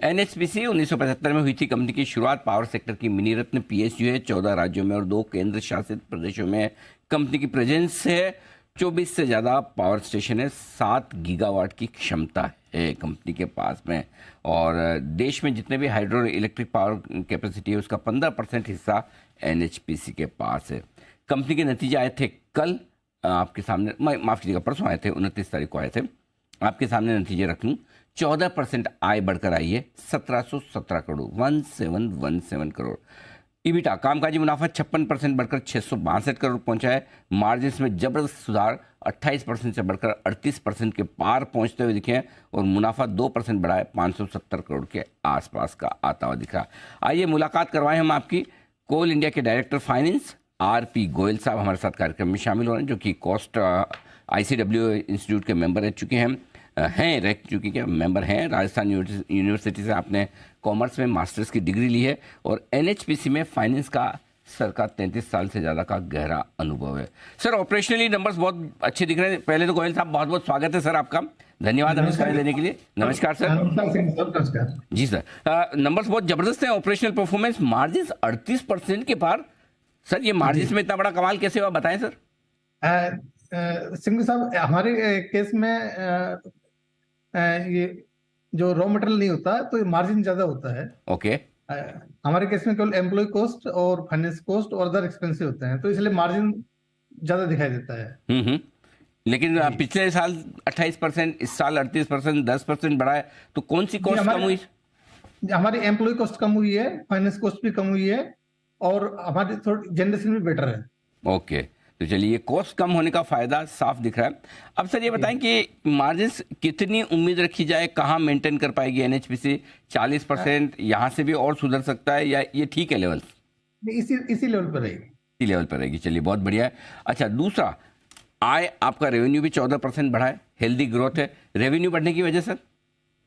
NHPC 1975 में हुई थी। कंपनी की शुरुआत पावर सेक्टर की मिनी रत्न पीएसयू है। 14 राज्यों में और 2 केंद्र शासित प्रदेशों में कंपनी की प्रेजेंस है। 24 से ज़्यादा पावर स्टेशन है। 7 गीगावाट की क्षमता है कंपनी के पास में। और देश में जितने भी हाइड्रो इलेक्ट्रिक पावर कैपेसिटी है उसका 15% हिस्सा एनएचपीसी के पास है। कंपनी के नतीजे आए थे कल आपके सामने, माफ़ कीजिएगा परसों आए थे, 29 तारीख को आए थे। आपके सामने नतीजे रख लूँ। 14% आय बढ़कर आई है 1717 करोड़, 1717 करोड़। ईबिटा कामकाजी मुनाफा 56% बढ़कर 662 करोड़ पहुंचा है। मार्जिन में जबरदस्त सुधार 28% से बढ़कर 38% के पार पहुंचते हुए दिखे हैं और मुनाफा 2% बढ़ा है, 570 करोड़ के आसपास का आता हुआ दिख रहा। आइए मुलाकात करवाएं हम आपकी कोल इंडिया के डायरेक्टर फाइनेंस आरपी गोयल साहब हमारे साथ कार्यक्रम में शामिल हो रहे हैं, जो कि कॉस्ट ICW इंस्टीट्यूट के मेंबर रह चुके रह चुके क्या मेंबर हैं। राजस्थान यूनिवर्सिटी से आपने कॉमर्स में मास्टर्स की डिग्री ली है और एनएचपीसी में फाइनेंस का सर का 33 साल से ज़्यादा का गहरा अनुभव है। सर ऑपरेशनली नंबर्स बहुत अच्छे दिख रहे हैं। पहले तो गोयल साहब बहुत बहुत स्वागत है सर आपका, धन्यवाद हमें समय देने के लिए। नमस्कार सर। नमस्कार जी सर, नंबर्स बहुत ज़बरदस्त हैं। ऑपरेशनल परफॉर्मेंस मार्जिन 38% के पार। सर ये मार्जिन में इतना बड़ा कमाल कैसे हुआ, बताएं सर। सिंह साहब, हमारे केस में ये जो रॉ मटेरियल नहीं होता तो ये मार्जिन ज्यादा होता है। ओके। हमारे केस में केवल एम्प्लॉय कॉस्ट और फाइनेंस कॉस्ट और अदर एक्सपेंसिव होते हैं, तो इसलिए मार्जिन ज्यादा दिखाई देता है। लेकिन पिछले साल 28%, इस साल 38%, 10% बढ़ा है, तो कौन सी कॉस्ट कम हुई? हमारी एम्प्लॉय कॉस्ट कम हुई है, फाइनेंस कॉस्ट भी कम हुई है और हमारी थोड़ी जनरेशन भी बेटर है। ओके, तो चलिए कॉस्ट कम होने का फायदा साफ दिख रहा है। अब सर ये बताएं कि मार्जिन कितनी उम्मीद रखी जाए, कहाँ मेंटेन कर पाएगी एनएचपीसी? 40% यहाँ से भी और सुधर सकता है या ये ठीक है लेवल? इसी लेवल पर रहेगी। इसी लेवल पर रहेगी, चलिए बहुत बढ़िया है। अच्छा, दूसरा, आय आपका रेवेन्यू भी 14% बढ़ा है, हेल्दी ग्रोथ है। रेवेन्यू बढ़ने की वजह सर?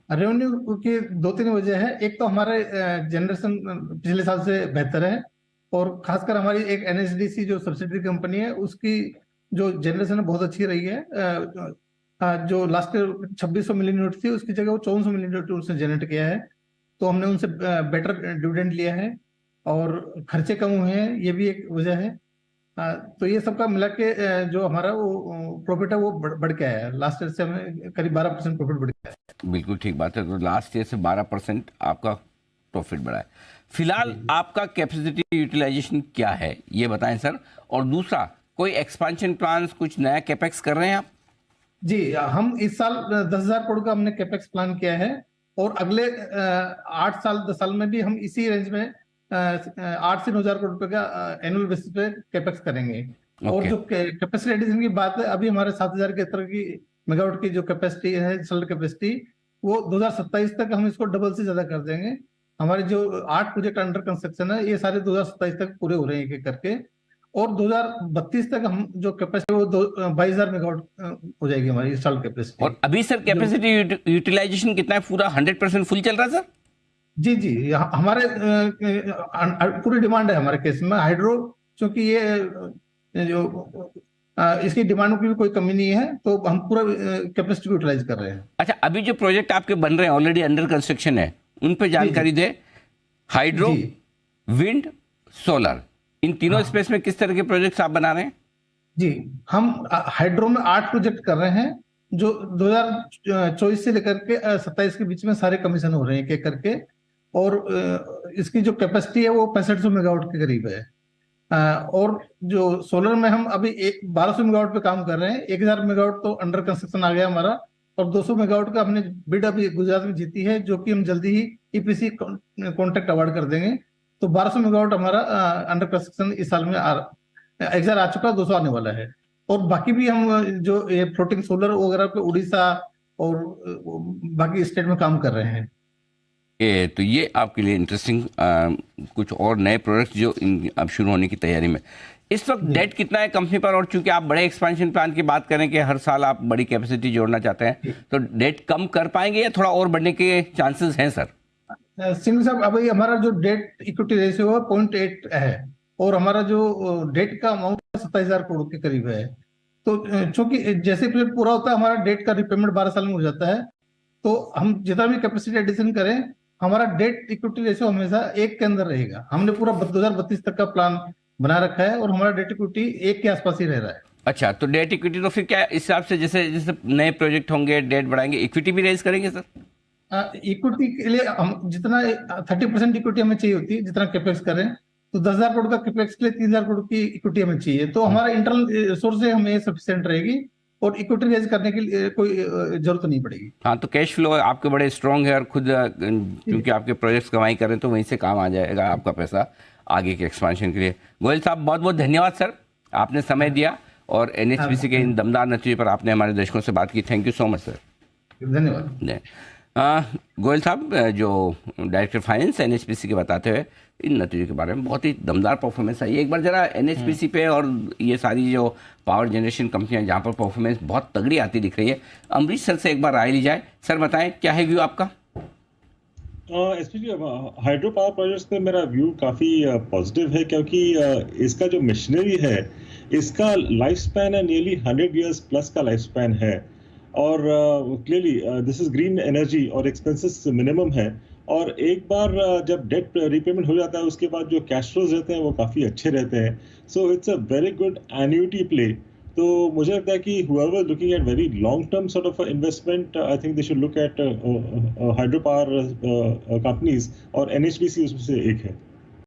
रेवेन्यू की 2-3 वजह है। एक तो हमारे जनरेशन पिछले साल से बेहतर है और खासकर हमारी एक NHDC जो सब्सिडरी कंपनी है उसकी जो जनरेशन है बहुत अच्छी रही है। जो लास्ट 2600 मिलियन यूनिट थी उसकी जगह वो 1400 मिलियन यूनिट उसने जनरेट किया है, तो हमने उनसे बेटर डिविडेंड लिया है और खर्चे कम हुए हैं, ये भी एक वजह है। तो ये सबका मिला के जो हमारा वो प्रॉफिट है वो बढ़ के आया है। लास्ट ईयर से हमें करीब 12% प्रॉफिट बढ़ गया है। बिल्कुल ठीक बात है। तो लास्ट ईयर से 12% आपका प्रॉफिट बढ़ा है। फिलहाल आपका कैपेसिटी यूटिलाइजेशन क्या है ये बताएं सर। और दूसरा, कोई एक्सपेंशन प्लान्स, कुछ नया कैपेक्स कर रहे हैं आप? जी, हम इस साल 10,000 करोड़ का हमने कैपेक्स प्लान किया है और अगले 8 साल 10 साल में भी हम इसी रेंज में 8 से 9,000 करोड़ रुपए का एनुअल बेसिस पे कैपेक्स करेंगे। और जो कैपेसिटी एडिशन की बात है, अभी हमारे 7,000 के तरह की मेगावाट की जो कैपेसिटी है, इंस्टॉल्ड कैपेसिटी, वो 2027 तक हम इसको डबल से ज्यादा कर देंगे। हमारे जो 8 प्रोजेक्ट अंडर कंस्ट्रक्शन है ये सारे 2027 तक पूरे हो रहे हैं एक-एक करके, और 2032 तक हम जो कैपेसिटी वो 22,000 मेगावाट हो जाएगी हमारी इंस्टॉल्ड कैपेसिटी। और अभी सर कैपेसिटी यूटिलाइजेशन कितना है? पूरा 100% फुल चल रहा है सर? जी जी, हमारे पूरी डिमांड है हमारे केस में हाइड्रो, क्योंकि ये जो इसकी डिमांड की भी कोई कमी नहीं है, तो हम पूरा कैपेसिटी यूटिलाइज कर रहे हैं। अच्छा, अभी जो प्रोजेक्ट आपके बन रहे हैं, ऑलरेडी अंडर कंस्ट्रक्शन है, उन पे जानकारी दे। हाइड्रो, विंड, सोलर, इन तीनों स्पेस में किस तरह के प्रोजेक्ट्स आप बना रहे हैं? जी, हम हाइड्रो में 8 प्रोजेक्ट कर रहे हैं जो 2024 से लेकर के 27 के बीच में सारे कमीशन हो रहे हैं एक-एक करके, और इसकी जो कैपेसिटी है वो 6500 मेगावाट के करीब है। और जो सोलर में हम अभी 1200 मेगावाट पे काम कर रहे हैं। 1000 मेगावाट तो अंडर कंस्ट्रक्शन आ गया हमारा, और 200 मेगावाट का हमने बिड अभी गुजरात में जीती है, जो कि हम जल्दी ही EPC कॉन्ट्रैक्ट अवार्ड कर देंगे। तो 1200 मेगावाट हमारा अंडर कंस्ट्रक्शन इस साल में 1000 आ चुका, 200 आने वाला है। और बाकी भी हम जो ये फ्लोटिंग सोलर वगैरह पे उड़ीसा और बाकी स्टेट में काम कर रहे हैं। तो ये आपके लिए इंटरेस्टिंग कुछ और नए प्रोडक्ट्स जो अब शुरू होने की तैयारी में। इस वक्त डेट कितना है कंपनी पर? और चूंकि आप बड़े एक्सपेंशन प्लान की बात करें कि हर साल आप बड़ी कैपेसिटी जोड़ना चाहते हैं, तो डेट कम कर पाएंगे या थोड़ा और बढ़ने के चांसेस हैं सर? सिंह साहब, अभी हमारा जो डेट इक्विटी रेशियो है 0.8 है और हमारा जो डेट का अमाउंट 27,000 करोड़ के करीब है। तो चूंकि जैसे प्रोजेक्ट पूरा होता है हमारा डेट का रिपेमेंट 12 साल में हो जाता है, तो हम जितना भी कैपेसिटी एडिशन करें हमारा डेट इक्विटी रेशियो हमेशा 1 के अंदर रहेगा। हमने पूरा 2032 तक का प्लान बना रखा है और हमारा डेट इक्विटी 1 के आसपास ही रह रहा है। अच्छा, तो डेट इक्विटी तो फिर क्या इस हिसाब से जैसे जैसे नए प्रोजेक्ट होंगे डेट बढ़ाएंगे, इक्विटी भी रेज करेंगे सर? इक्विटी के लिए हम जितना 30% इक्विटी हमें चाहिए होती है, जितना कैपेक्स करें, तो 10,000 करोड़ का कैपेक्स के लिए 3,000 करोड़ की इक्विटी हमें चाहिए। तो हमारा इंटरनल सोर्स से हमें सफिशिएंट रहेगी और इक्विटी रेज करने के लिए कोई जरूरत नहीं पड़ेगी। हाँ, तो कैश फ्लो आपके बड़े स्ट्रांग है और खुद क्योंकि आपके प्रोजेक्ट्स कमाई करें तो वहीं से काम आ जाएगा आपका पैसा आगे के एक्सपेंशन के लिए। गोयल साहब बहुत बहुत धन्यवाद सर, आपने समय दिया और एनएचपीसी के इन दमदार नतीजे पर आपने हमारे दर्शकों से बात की। Thank you so much sir. धन्यवाद। गोयल साहब जो डायरेक्टर फाइनेंस एनएचपीसी के बताते हुए इन नतीजों के बारे में, बहुत ही दमदार परफॉर्मेंस आई। एक बार जरा एनएचपीसी पे और ये सारी जो पावर जनरेशन कंपनियां जहां पर परफॉर्मेंस बहुत तगड़ी आती दिख रही है, अमरीश सर से एक बार राय ली जाए। सर बताएं क्या है व्यू आपका? स्पेशली हाइड्रो पावर प्रोजेक्ट्स पे मेरा व्यू काफ़ी पॉजिटिव है, क्योंकि इसका जो मशीनरी है इसका लाइफ स्पैन है नियरली 100 ईयर्स प्लस का लाइफ स्पैन है। और clearly this is green energy और एक्सपेंसेस मिनिमम है। और एक बार जब डेट रीपेमेंट हो जाता है उसके बाद जो कैश फ्लोज रहते हैं वो काफ़ी अच्छे रहते हैं। So it's a very good annuity play. तो मुझे लगता है कि whoever looking at very long term sort of investment, I think they should look at hydropower companies और NHPC उसमें से एक है।